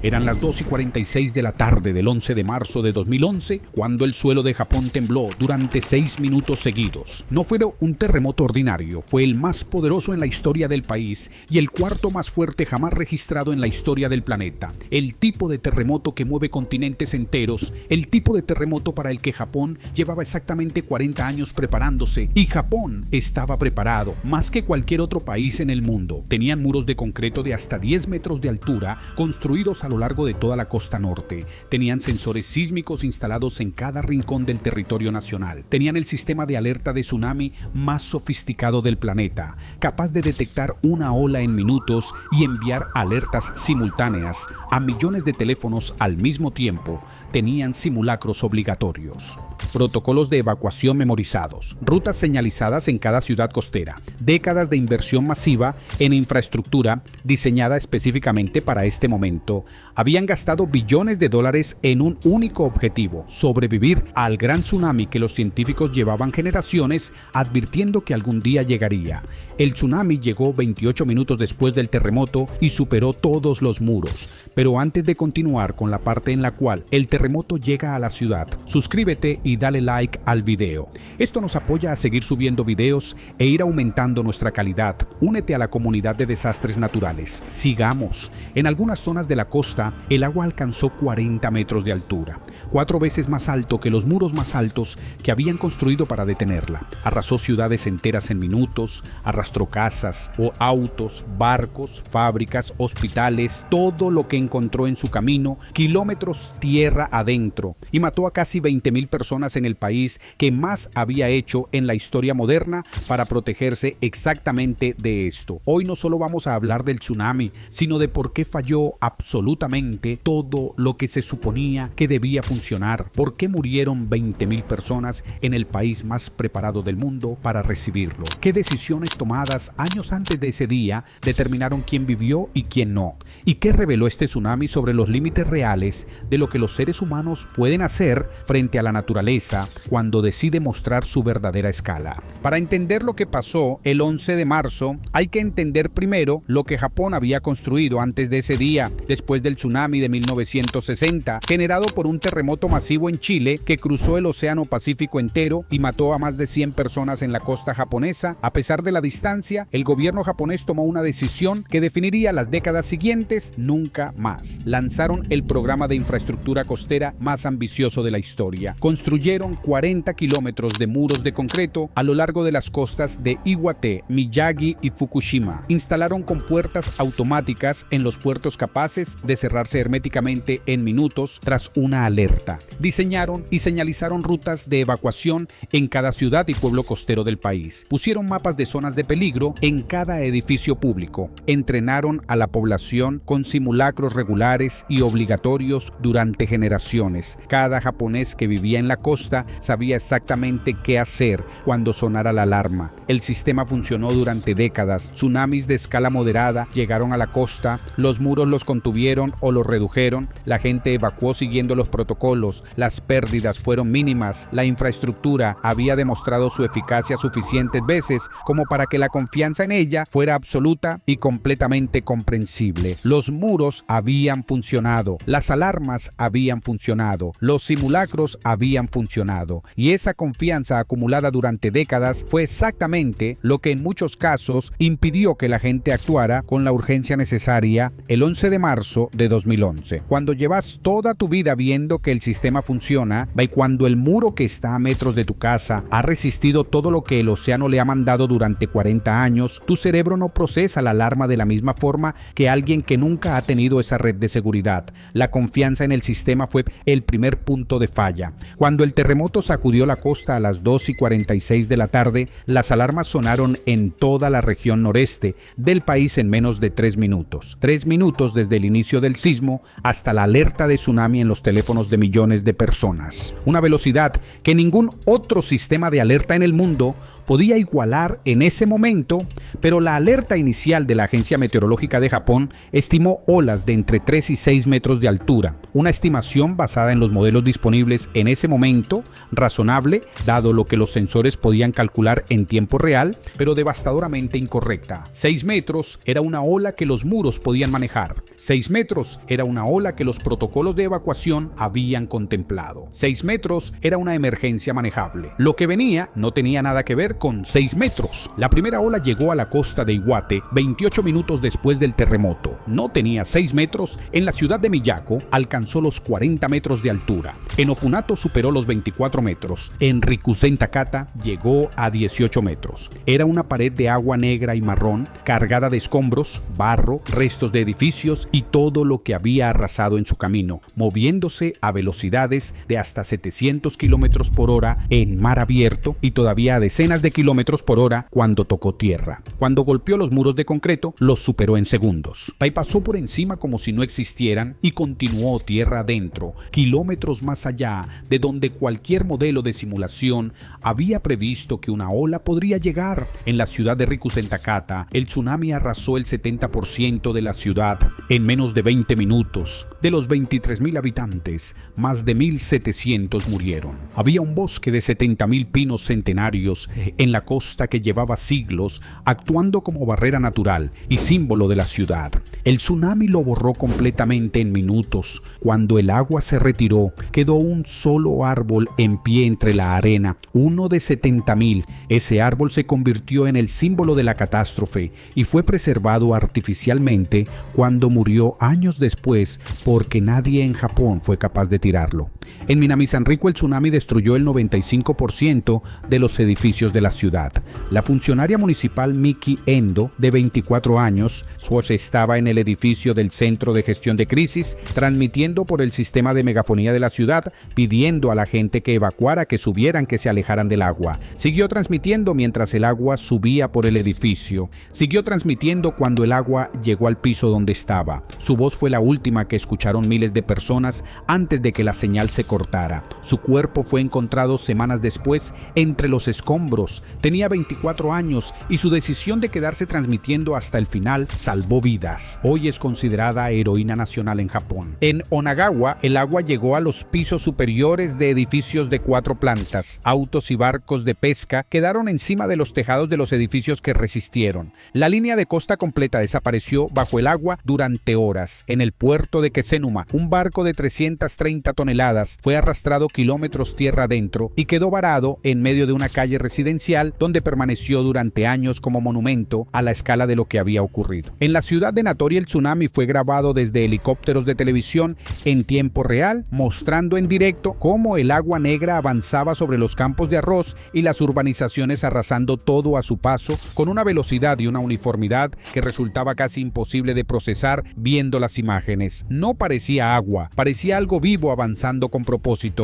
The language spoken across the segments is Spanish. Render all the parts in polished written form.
Eran las 2:46 de la tarde del 11 de marzo de 2011 cuando el suelo de Japón tembló durante 6 minutos seguidos. No fue un terremoto ordinario, fue el más poderoso en la historia del país y el cuarto más fuerte jamás registrado en la historia del planeta. El tipo de terremoto que mueve continentes enteros, el tipo de terremoto para el que Japón llevaba exactamente 40 años preparándose, y Japón estaba preparado más que cualquier otro país en el mundo. Tenían muros de concreto de hasta 10 metros de altura construidos a lo largo de toda la costa norte. Tenían sensores sísmicos instalados en cada rincón del territorio nacional. Tenían el sistema de alerta de tsunami más sofisticado del planeta, capaz de detectar una ola en minutos y enviar alertas simultáneas a millones de teléfonos al mismo tiempo. Tenían simulacros obligatorios, protocolos de evacuación memorizados, rutas señalizadas en cada ciudad costera, décadas de inversión masiva en infraestructura diseñada específicamente para este momento. Habían gastado billones de dólares en un único objetivo: sobrevivir al gran tsunami que los científicos llevaban generaciones advirtiendo que algún día llegaría. El tsunami llegó 28 minutos después del terremoto y superó todos los muros. Pero antes de continuar con la parte en la cual el terremoto llega a la ciudad, suscríbete y dale like al video. Esto nos apoya a seguir subiendo videos e ir aumentando nuestra calidad. Únete a la comunidad de desastres naturales. Sigamos. En algunas zonas de la costa, el agua alcanzó 40 metros de altura, 4 veces más alto que los muros más altos que habían construido para detenerla. Arrasó ciudades enteras en minutos, arrastró casas o autos, barcos, fábricas, hospitales, todo lo que encontró en su camino, kilómetros tierra adentro, y mató a casi 20,000 personas en el país que más había hecho en la historia moderna para protegerse exactamente de esto. Hoy no solo vamos a hablar del tsunami, sino de por qué falló absolutamente todo lo que se suponía que debía funcionar, por qué murieron 20,000 personas en el país más preparado del mundo para recibirlo, qué decisiones tomadas años antes de ese día determinaron quién vivió y quién no, y qué reveló este tsunami sobre los límites reales de lo que los seres humanos pueden hacer frente a la naturaleza cuando decide mostrar su verdadera escala. Para entender lo que pasó el 11 de marzo, hay que entender primero lo que Japón había construido antes de ese día, después del tsunami de 1960, generado por un terremoto masivo en Chile que cruzó el Océano Pacífico entero y mató a más de 100 personas en la costa japonesa. A pesar de la distancia, el gobierno japonés tomó una decisión que definiría las décadas siguientes: nunca más. Lanzaron el programa de infraestructura costera más ambicioso de la historia. Construyeron 40 kilómetros de muros de concreto a lo largo de las costas de Iwate, Miyagi y Fukushima. Instalaron compuertas automáticas en los puertos capaces de cerrarse herméticamente en minutos tras una alerta. Diseñaron y señalizaron rutas de evacuación en cada ciudad y pueblo costero del país. Pusieron mapas de zonas de peligro en cada edificio público. Entrenaron a la población con simulacros regulares y obligatorios durante generaciones. Cada japonés que vivía en la costa sabía exactamente qué hacer cuando sonara la alarma. El sistema funcionó durante décadas. Tsunamis de escala moderada llegaron a la costa, los muros los contuvieron o los redujeron, la gente evacuó siguiendo los protocolos, las pérdidas fueron mínimas, la infraestructura había demostrado su eficacia suficientes veces como para que la confianza en ella fuera absoluta y completamente comprensible. Los muros habían funcionado, las alarmas habían funcionado, los simulacros habían funcionado, y esa confianza acumulada durante décadas fue exactamente lo que en muchos casos impidió que la gente actuara con la urgencia necesaria el 11 de marzo de 2011. Cuando llevas toda tu vida viendo que el sistema funciona y cuando el muro que está a metros de tu casa ha resistido todo lo que el océano le ha mandado durante 40 años, tu cerebro no procesa la alarma de la misma forma que alguien que nunca ha tenido esa red de seguridad. La confianza en el sistema fue el primer punto de falla. Cuando el terremoto sacudió la costa a las 2:46 de la tarde, las alarmas sonaron en toda la región noreste del país en menos de 3 minutos. 3 minutos desde el inicio del sismo hasta la alerta de tsunami en los teléfonos de millones de personas. Una velocidad que ningún otro sistema de alerta en el mundo podía igualar en ese momento, pero la alerta inicial de la Agencia Meteorológica de Japón estimó olas de entre 3 y 6 metros de altura, una estimación basada en los modelos disponibles en ese momento, razonable, dado lo que los sensores podían calcular en tiempo real, pero devastadoramente incorrecta. 6 metros era una ola que los muros podían manejar. 6 metros metros era una ola que los protocolos de evacuación habían contemplado. 6 metros era una emergencia manejable. Lo que venía no tenía nada que ver con 6 metros. La primera ola llegó a la costa de Iwate 28 minutos después del terremoto. No tenía 6 metros. En la ciudad de Miyako alcanzó los 40 metros de altura. En Ofunato superó los 24 metros. En Rikuzen Takata llegó a 18 metros. Era una pared de agua negra y marrón, cargada de escombros, barro, restos de edificios y todo lo que había arrasado en su camino, moviéndose a velocidades de hasta 700 kilómetros por hora en mar abierto y todavía a decenas de kilómetros por hora cuando tocó tierra. Cuando golpeó los muros de concreto, los superó en segundos. Pasó por encima como si no existieran y continuó tierra adentro, kilómetros más allá de donde cualquier modelo de simulación había previsto que una ola podría llegar. En la ciudad de Rikuzen Takata, el tsunami arrasó el 70% de la ciudad en menos de 20 minutos. De los 23,000 habitantes, más de 1,700 murieron. Había un bosque de 70,000 pinos centenarios en la costa que llevaba siglos actuando como barrera natural y símbolo de la ciudad. El tsunami lo borró completamente en minutos. Cuando el agua se retiró, quedó un solo árbol en pie entre la arena, uno de 70,000. Ese árbol se convirtió en el símbolo de la catástrofe y fue preservado artificialmente cuando murió años después porque nadie en Japón fue capaz de tirarlo. En Minami-Sanrico el tsunami destruyó el 95% de los edificios de la ciudad. La funcionaria municipal Miki Endo, de 24 años, estaba en el edificio del Centro de Gestión de Crisis, transmitiendo por el sistema de megafonía de la ciudad, pidiendo a la gente que evacuara, que subieran, que se alejaran del agua. Siguió transmitiendo mientras el agua subía por el edificio. Siguió transmitiendo cuando el agua llegó al piso donde estaba. Su voz fue la última que escucharon miles de personas antes de que la señal se cortara. Su cuerpo fue encontrado semanas después entre los escombros. Tenía 24 años y su decisión de quedarse transmitiendo hasta el final salvó vidas. Hoy es considerada heroína nacional en Japón. En Onagawa, el agua llegó a los pisos superiores de edificios de 4 plantas. Autos y barcos de pesca quedaron encima de los tejados de los edificios que resistieron. La línea de costa completa desapareció bajo el agua durante horas. En el puerto de Kesenuma, un barco de 330 toneladas fue arrastrado kilómetros tierra adentro y quedó varado en medio de una calle residencial donde permaneció durante años como monumento a la escala de lo que había ocurrido. En la ciudad de Natori el tsunami fue grabado desde helicópteros de televisión en tiempo real, mostrando en directo cómo el agua negra avanzaba sobre los campos de arroz y las urbanizaciones arrasando todo a su paso con una velocidad y una uniformidad que resultaba casi imposible de procesar viendo las imágenes. No parecía agua, parecía algo vivo avanzando con propósito.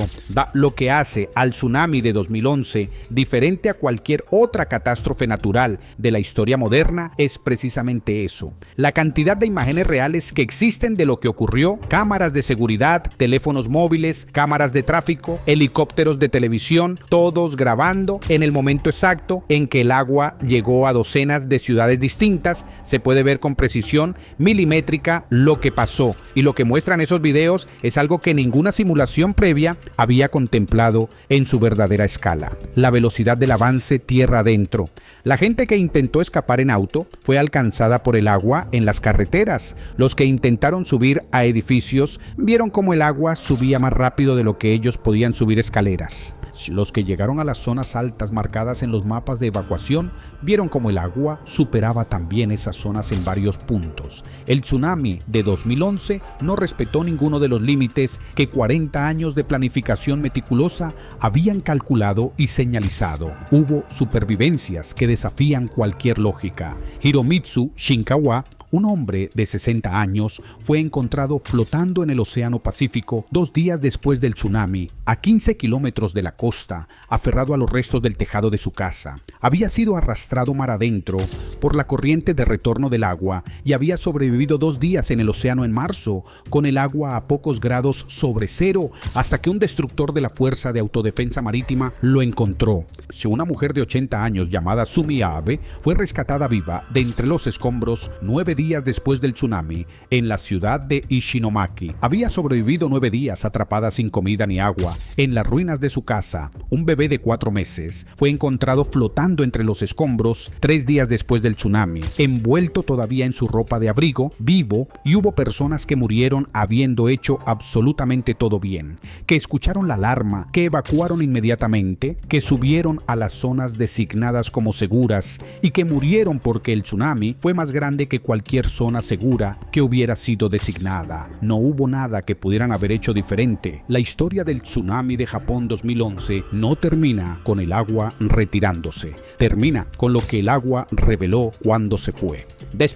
Lo que hace al tsunami de 2011 diferente a cualquier otra catástrofe natural de la historia moderna es precisamente eso. La cantidad de imágenes reales que existen de lo que ocurrió, cámaras de seguridad, teléfonos móviles, cámaras de tráfico, helicópteros de televisión, todos grabando en el momento exacto en que el agua llegó a docenas de ciudades distintas. Se puede ver con precisión milimétrica lo que pasó, y lo que muestran esos videos es algo que ninguna simulación previa había contemplado en su verdadera escala. La velocidad del avance tierra adentro. La gente que intentó escapar en auto fue alcanzada por el agua en las carreteras. Los que intentaron subir a edificios vieron cómo el agua subía más rápido de lo que ellos podían subir escaleras. Los que llegaron a las zonas altas marcadas en los mapas de evacuación vieron cómo el agua superaba también esas zonas en varios puntos. El tsunami de 2011 no respetó ninguno de los límites que 40 años de planificación meticulosa habían calculado y señalizado. Hubo supervivencias que desafían cualquier lógica. Hiromitsu Shinkawa, un hombre de 60 años, fue encontrado flotando en el Océano Pacífico 2 días después del tsunami, a 15 kilómetros de la costa, aferrado a los restos del tejado de su casa. Había sido arrastrado mar adentro por la corriente de retorno del agua y había sobrevivido 2 días en el océano en marzo, con el agua a pocos grados sobre cero, hasta que un destructor de la Fuerza de Autodefensa Marítima lo encontró. Una mujer de 80 años llamada Sumi Abe fue rescatada viva de entre los escombros 9 días días después del tsunami en la ciudad de Ishinomaki. Había sobrevivido 9 días atrapada sin comida ni agua en las ruinas de su casa. Un bebé de 4 meses fue encontrado flotando entre los escombros 3 días después del tsunami, envuelto todavía en su ropa de abrigo, vivo, y hubo personas que murieron habiendo hecho absolutamente todo bien, que escucharon la alarma, que evacuaron inmediatamente, que subieron a las zonas designadas como seguras y que murieron porque el tsunami fue más grande que cualquier zona segura que hubiera sido designada. No hubo nada que pudieran haber hecho diferente. La historia del tsunami de Japón 2011 no termina con el agua retirándose, termina con lo que el agua reveló cuando se fue.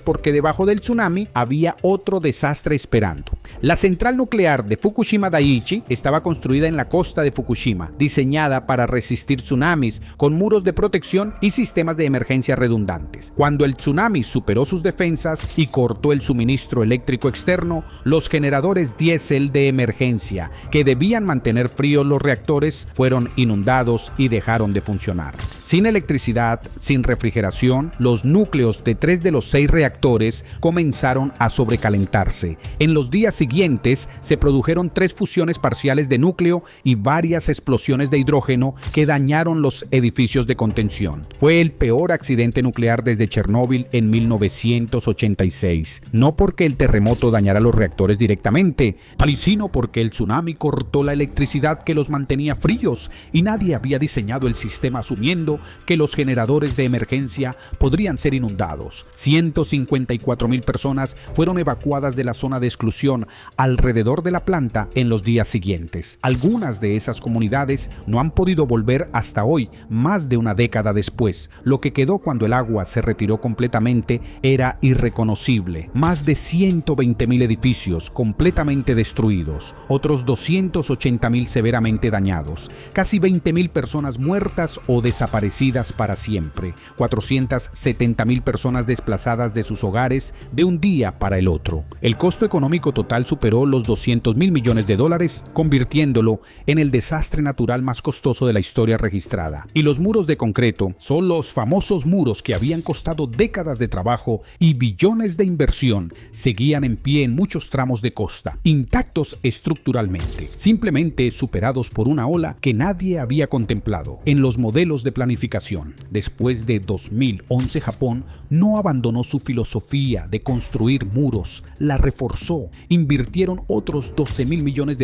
Porque debajo del tsunami había otro desastre esperando. La central nuclear de Fukushima Daiichi estaba construida en la costa de Fukushima, diseñada para resistir tsunamis, con muros de protección y sistemas de emergencia redundantes. Cuando el tsunami superó sus defensas y cortó el suministro eléctrico externo, los generadores diésel de emergencia, que debían mantener fríos los reactores, fueron inundados y dejaron de funcionar. Sin electricidad, sin refrigeración, los núcleos de 3 de los 6 reactores comenzaron a sobrecalentarse. En los días siguientes se produjeron 3 fusiones parciales de núcleo y varias explosiones de hidrógeno que dañaron los edificios de contención. Fue el peor accidente nuclear desde Chernóbil en 1986. No porque el terremoto dañara los reactores directamente, sino porque el tsunami cortó la electricidad que los mantenía fríos y nadie había diseñado el sistema asumiendo que los generadores de emergencia podrían ser inundados. 154,000 personas fueron evacuadas de la zona de exclusión alrededor de la planta en los días siguientes. Algunas de esas comunidades no han podido volver hasta hoy, más de una década después. Lo que quedó cuando el agua se retiró completamente era irreconocible. Más de 120,000 edificios completamente destruidos, otros 280,000 severamente dañados, casi 20,000 personas muertas o desaparecidas para siempre, 470,000 personas desplazadas de sus hogares de un día para el otro. El costo económico total superó los $200,000 millones, convirtiéndolo en el desastre natural más costoso de la historia registrada. Y los muros de concreto son los famosos muros que habían costado décadas de trabajo y billones de inversión, seguían en pie en muchos tramos de costa, intactos estructuralmente, simplemente superados por una ola que nadie había contemplado en los modelos de planificación. Después de 2011, Japón no abandonó su filosofía de construir muros, la reforzó. Invirtieron otros $12,000 millones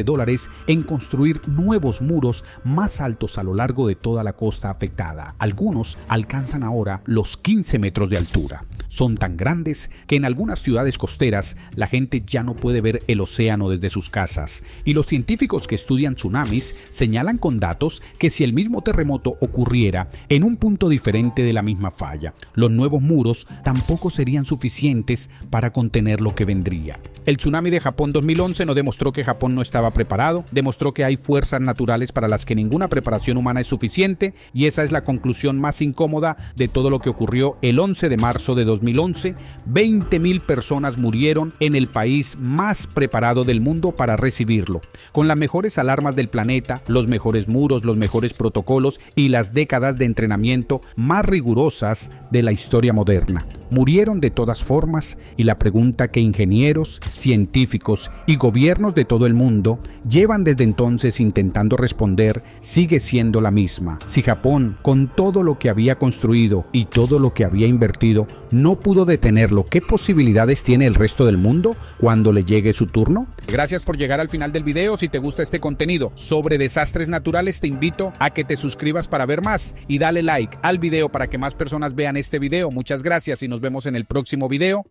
en construir nuevos muros más altos a lo largo de toda la costa afectada. Algunos alcanzan ahora los 15 metros de altura. Son tan grandes que en algunas ciudades costeras la gente ya no puede ver el océano desde sus casas. Y los científicos que estudian tsunamis señalan con datos que si el mismo terremoto ocurriera en un punto diferente de la misma falla, los nuevos muros tampoco serían suficientes para contener lo que vendría. El tsunami de Japón 2011 no demostró que Japón no estaba preparado, demostró que hay fuerzas naturales para las que ninguna preparación humana es suficiente, y esa es la conclusión más incómoda de todo lo que ocurrió el 11 de marzo de 2011. 20,000 personas murieron en el país más preparado del mundo para recibirlo, con las mejores alarmas del planeta, los mejores muros, los mejores protocolos y las décadas de entrenamiento más rigurosas de la historia moderna. Murieron de todas formas, y la pregunta que ingenieros, científicos y gobiernos de todo el mundo llevan desde entonces intentando responder sigue siendo la misma. Si Japón, con todo lo que había construido y todo lo que había invertido, no pudo detenerlo, ¿qué posibilidades tiene el resto del mundo cuando le llegue su turno? Gracias por llegar al final del video. Si te gusta este contenido sobre desastres naturales, te invito a que te suscribas para ver más y dale like al video para que más personas vean este video. Muchas gracias y nos vemos en el próximo video.